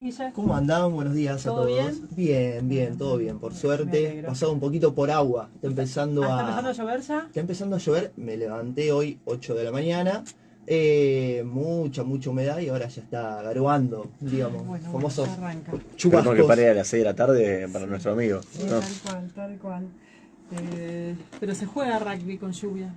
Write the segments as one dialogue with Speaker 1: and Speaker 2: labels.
Speaker 1: Guille?
Speaker 2: ¿Cómo andán? Buenos días a
Speaker 1: ¿Todo
Speaker 2: todos.
Speaker 1: bien?
Speaker 2: Bien, bien, todo bien, por
Speaker 1: Me
Speaker 2: suerte.
Speaker 1: alegro.
Speaker 2: Pasado un poquito por agua. Está empezando
Speaker 1: ¿Está empezando a llover ya?
Speaker 2: Está empezando a llover. Me levanté hoy 8 de la mañana. Mucha humedad y ahora ya está garoando, digamos.
Speaker 1: Bueno,
Speaker 2: famosos
Speaker 1: ya arranca.
Speaker 3: Esperemos que
Speaker 2: chubascos.
Speaker 3: pare a las 6 de la tarde para nuestro amigo,
Speaker 1: Sí,
Speaker 3: ¿no?
Speaker 1: tal cual. Pero se juega rugby con lluvia,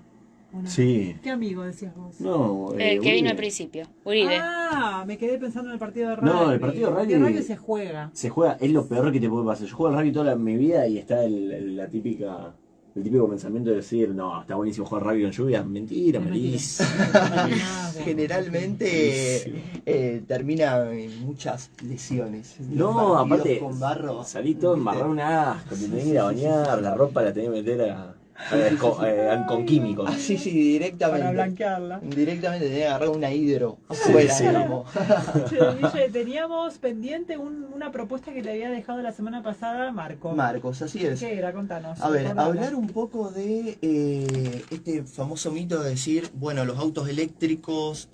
Speaker 1: ¿o no?
Speaker 3: Sí.
Speaker 1: ¿Qué amigo decías vos?
Speaker 3: No,
Speaker 4: Que vino
Speaker 3: Uribe.
Speaker 4: al principio, Uribe.
Speaker 1: Ah, me quedé pensando en el partido de rugby.
Speaker 3: No, el partido de rugby-
Speaker 1: El rugby se juega.
Speaker 3: Se juega, es lo peor que te puede pasar. Yo juego al rugby toda mi vida y está el típico pensamiento de decir, no, está buenísimo jugar rugby con lluvia. Mentira,
Speaker 1: Es
Speaker 3: malísimo.
Speaker 1: Nada.
Speaker 2: Generalmente termina en muchas lesiones. Los
Speaker 3: No,
Speaker 2: partidos
Speaker 3: aparte,
Speaker 2: con barro.
Speaker 3: salí todo embarrado un asco, te tenés que ir a bañar, la ropa la tenés que meter con químicos.
Speaker 2: Ah, sí, directamente.
Speaker 1: Para blanquearla.
Speaker 2: Directamente tenía que agarrar una hidro afuera,
Speaker 3: sí.
Speaker 2: digamos.
Speaker 1: Che, Guille, teníamos pendiente una propuesta que te había dejado la semana pasada Marco.
Speaker 2: Marcos, así es.
Speaker 1: ¿Qué era? Contanos.
Speaker 2: A ver,
Speaker 1: Recordala.
Speaker 2: hablar un poco de este famoso mito de decir, bueno, los autos eléctricos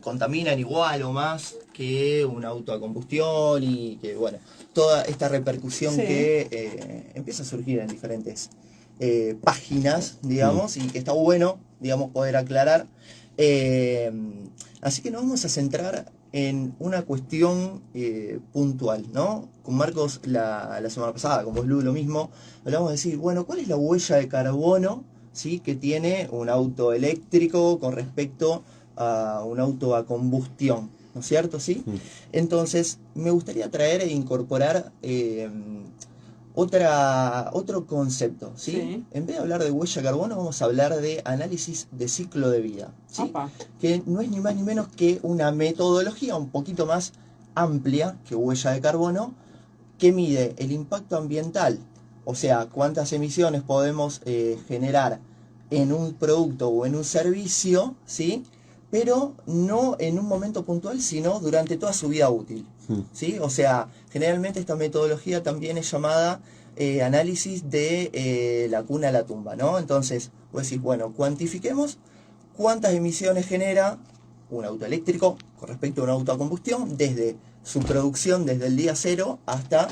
Speaker 2: contaminan igual o más que un auto a combustión y que, bueno, toda esta repercusión
Speaker 1: Sí.
Speaker 2: que empieza a surgir en diferentes páginas, digamos, y que está bueno, digamos, poder aclarar. Así que nos vamos a centrar en una cuestión puntual, ¿no? Con Marcos la semana pasada, con vos Lu lo mismo, hablamos de decir, bueno, ¿cuál es la huella de carbono, ¿sí?, que tiene un auto eléctrico con respecto a un auto a combustión, ¿no es cierto? ¿Sí? Entonces, me gustaría traer e incorporar otro concepto, ¿sí?
Speaker 1: Sí.
Speaker 2: En vez de hablar de huella de carbono, vamos a hablar de análisis de ciclo de vida, ¿sí?
Speaker 1: Opa.
Speaker 2: Que no es ni más ni menos que una metodología un poquito más amplia que huella de carbono, que mide el impacto ambiental, o sea, cuántas emisiones podemos generar en un producto o en un servicio, ¿sí?, pero no en un momento puntual, sino durante toda su vida útil, ¿sí? O sea, generalmente esta metodología también es llamada análisis de la cuna a la tumba, ¿no? Entonces, vos decís, bueno, cuantifiquemos cuántas emisiones genera un auto eléctrico con respecto a un auto a combustión desde su producción, desde el día cero hasta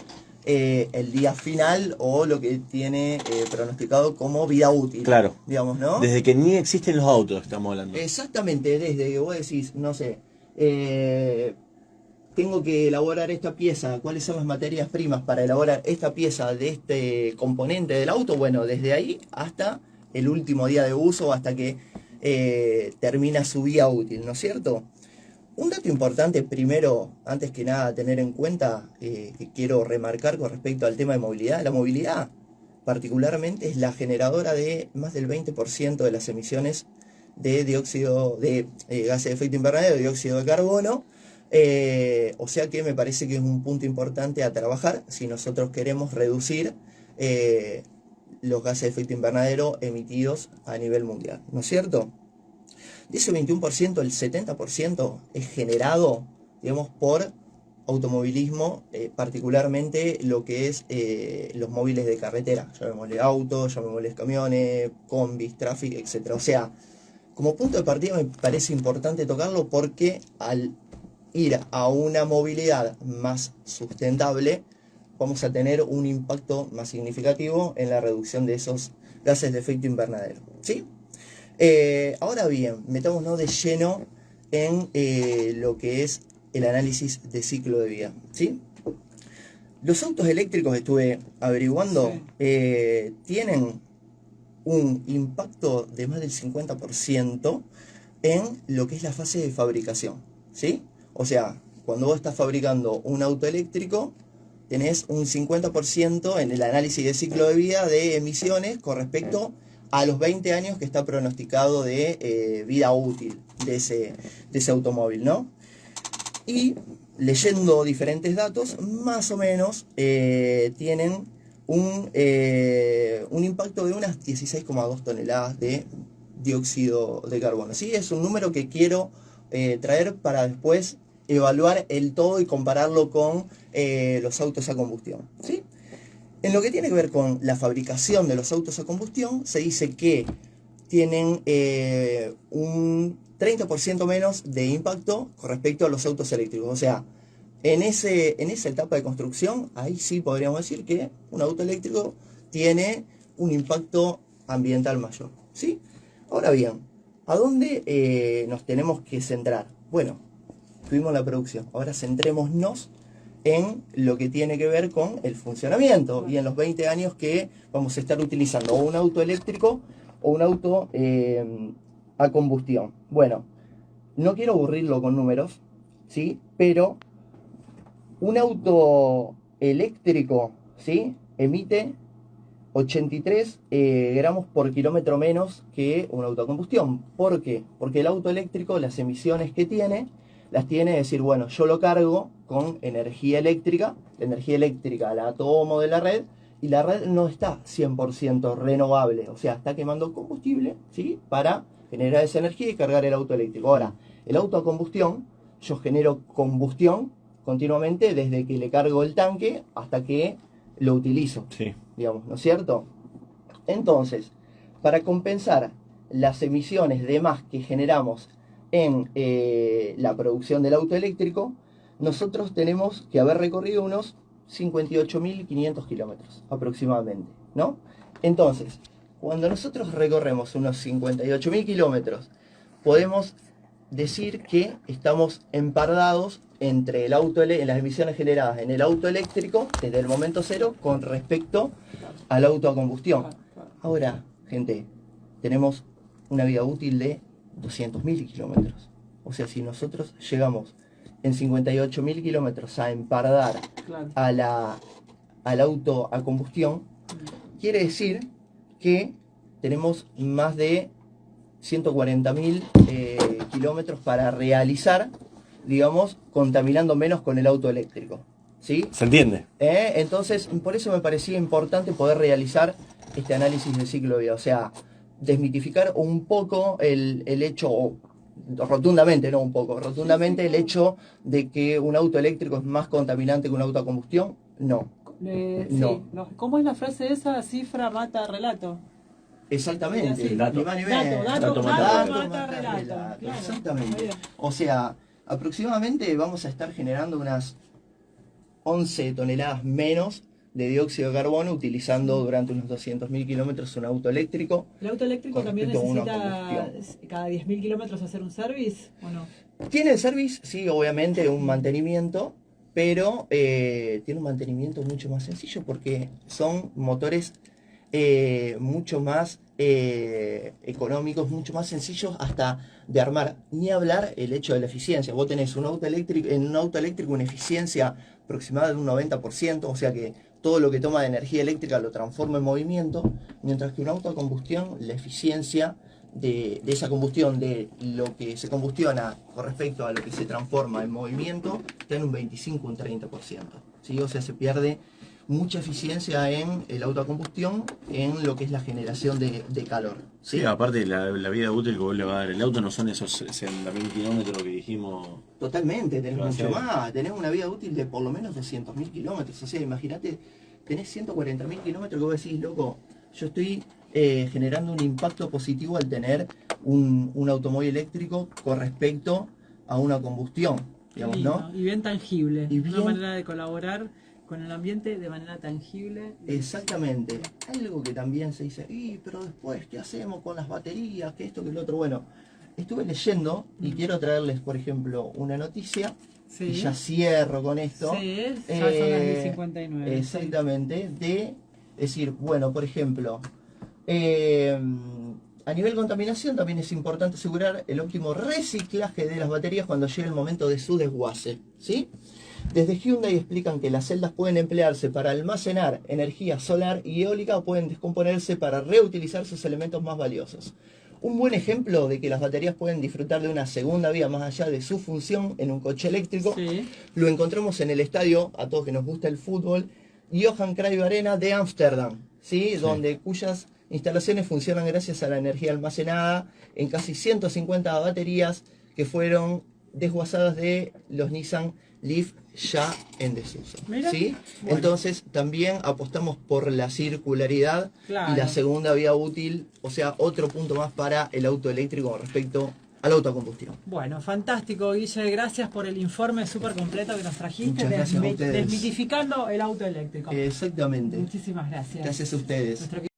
Speaker 2: el día final o lo que tiene pronosticado como vida útil.
Speaker 3: Claro.
Speaker 2: Digamos, ¿no?
Speaker 3: Desde que ni existen los autos estamos hablando.
Speaker 2: Exactamente, desde que vos decís, no sé, tengo que elaborar esta pieza, cuáles son las materias primas para elaborar esta pieza de este componente del auto, bueno, desde ahí hasta el último día de uso, hasta que termina su vida útil, ¿no es cierto? Un dato importante primero, antes que nada, tener en cuenta, que quiero remarcar con respecto al tema de movilidad. La movilidad, particularmente, es la generadora de más del 20% de las emisiones de dióxido de gases de efecto invernadero, dióxido de carbono. O sea que me parece que es un punto importante a trabajar si nosotros queremos reducir los gases de efecto invernadero emitidos a nivel mundial, ¿no es cierto? De ese 21%, el 70% es generado, digamos, por automovilismo, particularmente lo que es los móviles de carretera, llamémosle autos, llamémosle camiones, combis, tráfico, etc. O sea, como punto de partida me parece importante tocarlo porque al ir a una movilidad más sustentable, vamos a tener un impacto más significativo en la reducción de esos gases de efecto invernadero, ¿sí? Ahora bien, metámonos de lleno en lo que es el análisis de ciclo de vida, ¿sí? Los autos eléctricos, estuve averiguando, tienen un impacto de más del 50% en lo que es la fase de fabricación, ¿sí? O sea, cuando vos estás fabricando un auto eléctrico, tenés un 50% en el análisis de ciclo de vida de emisiones con respecto a los 20 años que está pronosticado de vida útil de ese automóvil, ¿no? Y leyendo diferentes datos, más o menos tienen un impacto de unas 16,2 toneladas de dióxido de carbono. ¿Sí? Es un número que quiero traer para después evaluar el todo y compararlo con los autos a combustión, ¿sí? En lo que tiene que ver con la fabricación de los autos a combustión, se dice que tienen un 30% menos de impacto con respecto a los autos eléctricos. O sea, en esa etapa de construcción, ahí sí podríamos decir que un auto eléctrico tiene un impacto ambiental mayor, ¿sí? Ahora bien, ¿a dónde nos tenemos que centrar? Bueno, tuvimos la producción, ahora centrémonos en lo que tiene que ver con el funcionamiento y en los 20 años que vamos a estar utilizando o un auto eléctrico o un auto a combustión. Bueno, no quiero aburrirlo con números, ¿sí? Pero un auto eléctrico, ¿sí? Emite 83 gramos por kilómetro menos que un auto a combustión. ¿Por qué? Porque el auto eléctrico, las emisiones que tiene, las tiene, es decir, bueno, yo lo cargo con energía eléctrica, la energía eléctrica la tomo de la red, y la red no está 100% renovable, o sea, está quemando combustible, ¿sí? Para generar esa energía y cargar el auto eléctrico. Ahora, el auto a combustión, yo genero combustión continuamente desde que le cargo el tanque hasta que lo utilizo,
Speaker 3: Sí.
Speaker 2: digamos, ¿no es cierto? Entonces, para compensar las emisiones de más que generamos en la producción del auto eléctrico, nosotros tenemos que haber recorrido unos 58.500 kilómetros aproximadamente, ¿no? Entonces, cuando nosotros recorremos unos 58.000 kilómetros, podemos decir que estamos empardados entre el auto las emisiones generadas en el auto eléctrico desde el momento cero con respecto al auto a combustión. Ahora, gente, tenemos una vida útil de 200.000 kilómetros. O sea, si nosotros llegamos en 58.000 kilómetros a empardar al auto a combustión, quiere decir que tenemos más de 140.000 kilómetros para realizar, digamos, contaminando menos con el auto eléctrico, ¿sí?
Speaker 3: ¿Se entiende?
Speaker 2: Entonces, por eso me parecía importante poder realizar este análisis de ciclo de vida, o sea, desmitificar un poco el hecho, o rotundamente, no un poco, rotundamente el hecho de que un auto eléctrico es más contaminante que un auto a combustión, no.
Speaker 1: Sí,
Speaker 2: No.
Speaker 1: no. ¿Cómo es la frase esa? Cifra mata relato.
Speaker 2: Exactamente.
Speaker 1: Sí,
Speaker 3: dato.
Speaker 2: Ni más ni menos.
Speaker 1: Dato
Speaker 3: mata
Speaker 1: mata relato. Claro.
Speaker 2: Exactamente.
Speaker 1: Muy bien.
Speaker 2: O sea, aproximadamente vamos a estar generando unas 11 toneladas menos de dióxido de carbono utilizando durante unos 200.000 kilómetros un auto eléctrico.
Speaker 1: ¿El auto eléctrico
Speaker 2: Con
Speaker 1: también
Speaker 2: respecto a una
Speaker 1: necesita
Speaker 2: combustión.
Speaker 1: cada 10.000 kilómetros hacer un service o no?
Speaker 2: Tiene el service, sí, obviamente, un mantenimiento, pero tiene un mantenimiento mucho más sencillo porque son motores mucho más económicos, mucho más sencillos hasta de armar. Ni hablar el hecho de la eficiencia. Vos tenés un auto eléctrico, en un auto eléctrico una eficiencia aproximada de un 90%, o sea que todo lo que toma de energía eléctrica lo transforma en movimiento, mientras que un auto a combustión, la eficiencia de esa combustión, de lo que se combustiona con respecto a lo que se transforma en movimiento, está en un 25, un 30%. ¿Sí? O sea, se pierde mucha eficiencia en el auto a combustión en lo que es la generación de calor. ¿Sí?
Speaker 3: Sí, aparte la vida útil que vos le vas a dar el auto no son esos 60.000 kilómetros que dijimos.
Speaker 2: Totalmente, tenés
Speaker 3: Lo
Speaker 2: mucho
Speaker 3: hace.
Speaker 2: más, tenés una vida útil de por lo menos 200.000 kilómetros. O sea, imagínate, tenés 140.000 kilómetros que vos decís, loco, yo estoy generando un impacto positivo al tener un automóvil eléctrico con respecto a una combustión, digamos, ¿no?
Speaker 1: Y bien tangible.
Speaker 2: Y
Speaker 1: Una
Speaker 2: bien-
Speaker 1: manera de colaborar con el ambiente de manera tangible.
Speaker 2: Exactamente. Algo que también se dice, pero después, ¿qué hacemos con las baterías? ¿Qué esto, que lo otro? Bueno, estuve leyendo y quiero traerles, por ejemplo, una noticia.
Speaker 1: Sí.
Speaker 2: Y ya cierro con esto.
Speaker 1: Sí, ya son las 10:59.
Speaker 2: Exactamente. De decir, bueno, por ejemplo, a nivel contaminación también es importante asegurar el óptimo reciclaje de las baterías cuando llegue el momento de su desguace, ¿sí? Desde Hyundai explican que las celdas pueden emplearse para almacenar energía solar y eólica o pueden descomponerse para reutilizar sus elementos más valiosos. Un buen ejemplo de que las baterías pueden disfrutar de una segunda vida más allá de su función en un coche eléctrico,
Speaker 1: Sí.
Speaker 2: lo encontramos en el estadio, a todos que nos gusta el fútbol, Johan Cruyff Arena de Ámsterdam, ¿sí? Cuyas instalaciones funcionan gracias a la energía almacenada en casi 150 baterías que fueron desguazadas de los Nissan Leaf ya en desuso.
Speaker 1: Mira,
Speaker 2: ¿sí?
Speaker 1: bueno.
Speaker 2: Entonces también apostamos por la circularidad
Speaker 1: Claro.
Speaker 2: y la segunda vía útil, o sea, otro punto más para el auto eléctrico con respecto al auto a combustión.
Speaker 1: Bueno, fantástico, Guille. Gracias por el informe súper completo que nos trajiste,
Speaker 2: Muchas gracias a ustedes.
Speaker 1: desmitificando el auto eléctrico.
Speaker 2: Exactamente.
Speaker 1: Muchísimas gracias.
Speaker 2: Gracias a ustedes.
Speaker 1: Nuestro